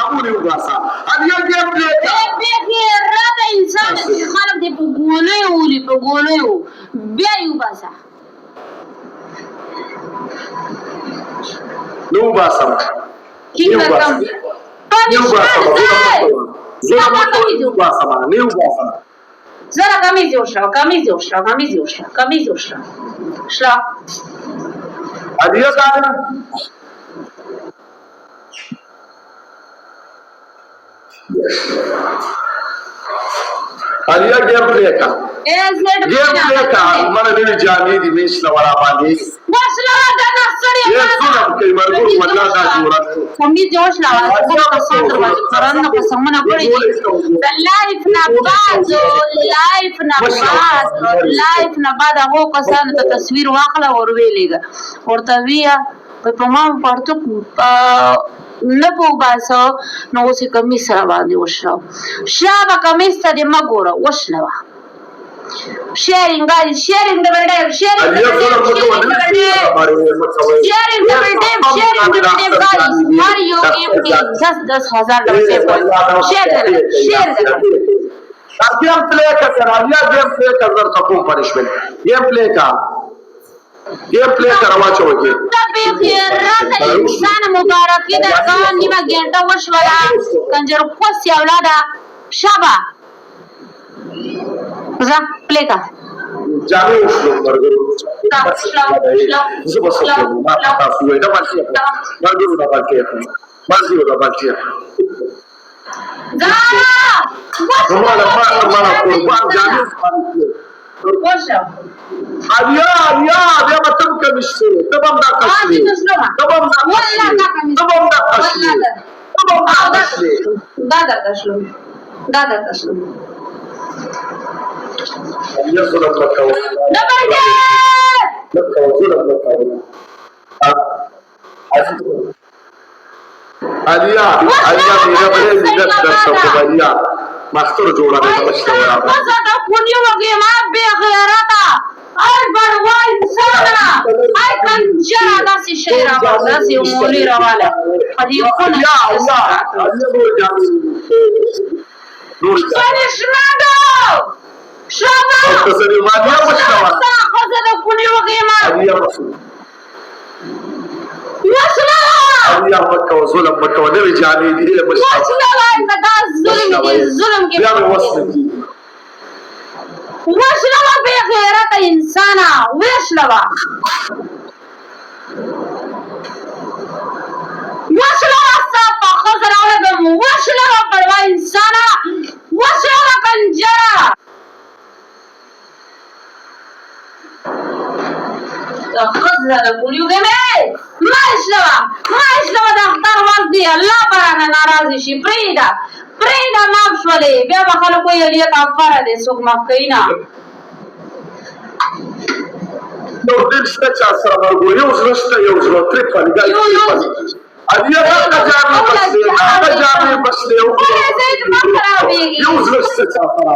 معمولي وباسا اليوم جيب لك راته انسان چې خلک دې په ګولیو ولي په ګولیو بیا یې وباسه نو باسم کینګه کم نو باسم زه ما ته نو باسم نو باسم زره کمیز وشو شلا اليوم قاعده اليوم جيب لك جيب لك مرة نيجي جامي دي مش لورا بالي وشلا دا نصري ये सुन के मरगुर मल्ला का जोड़ा कमीज وشلا का صدر قرن په سمونه پړي لایف نه بعد هغه کسانو ته تصویر واخله اور ویلېګا ورته ویا په ما پړتو نه په باسو نو اوس کمیس را باندې وشو شابه کمیس ته دې مګوره وشلوا sharing guys sharing the video sharing the video guys Mario game just 10,000 share game play का करा या गेम प्ले का जर तकूम पनिशमेंट गेम प्ले का वाचो के तबे खैरत इंसान मुबारक दे कौन निमा गेंटा वशवला कंजर खोस या औलादा शाबा जा प्ले का जाने उसलो मरगुर زه بس ما تاسو وای دا باندې مرګو دا باندې دا ما قربان جانو وشو يا بیا متم کمشته تبم دا کشلی دا يظلم لك عليا मेरा बड़े इज्जत करता हूँ भैया मास्टर जोड़ा है मशवरा बस तो पुण्य हो गया मां बेगैरता और बड़वा इंसान आई कंजरा दासी शेरा दासी मोली रवाला हदी खुद या अल्लाह बोल जा नूर فنشمدو شما تصدي ما دي مشكلة خذ كل وقيمة يا مكة وظلم مكة ونبي جاني دي مشكلة انت ده الظلم كده يا وصلك وشلوا بغيرة إنسانا وشلوا الصفا خضر عربم وشلوا بروا إنسانا وشلوا كنجرة خضر بوليو جميل ما يشلوا ده اختار وردي الله برانا ناراضي شي بريدا ما بشولي بیا بخلو کوئی علیت افاره ده سوک مفکینا نو دل شته چا سره ورغو یو زړه یو زړه تر پنګای علیا دا جامې بس له یو زړه چا سره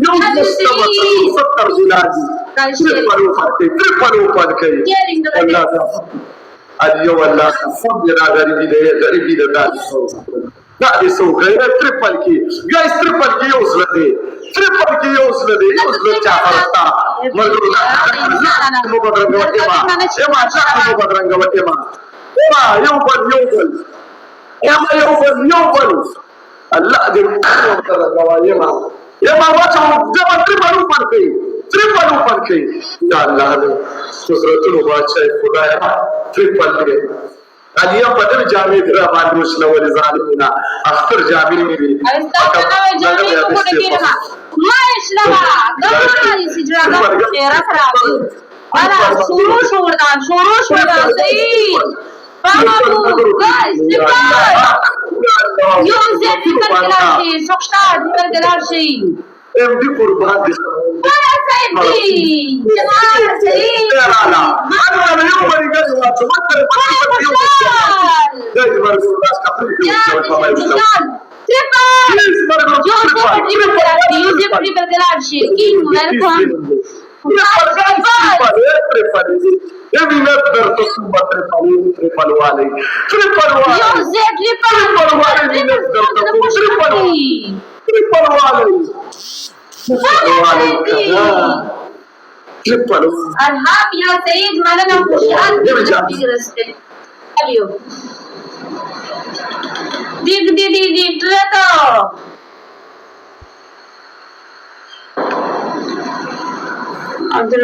یو زړه 70 بلادي تر پرو پد الله علیا والله صبر غریبی ده دا دې سو غیر ټریپل کې ګایس ټریپل کې یو زړه دی یو زړه چا فرستا مرګ مو بدرنګ وته ما یو بل الله دې ورته راغوايه ما واچو دا ټریپل اوپر کې یا الله دې حضرتونو بادشاہ خدای ټریپل کې عليا بدر جامع درا باندې وشله ولې ظالمینا اختر جامع مې ما اسلام دا سجرا خیره خرابي انا شروع وردا صحیح بابو گايز یو زه فکر کړم سوکشتار شي ام دي قربان دي انا سيدي جمال سيدي لا انا اليوم بريقات واتمثل دايما برضو الناس كفريك ट्रिपल वाले triple Arhab ya Said mana na khushal dig raste aliyo dig trato Abdul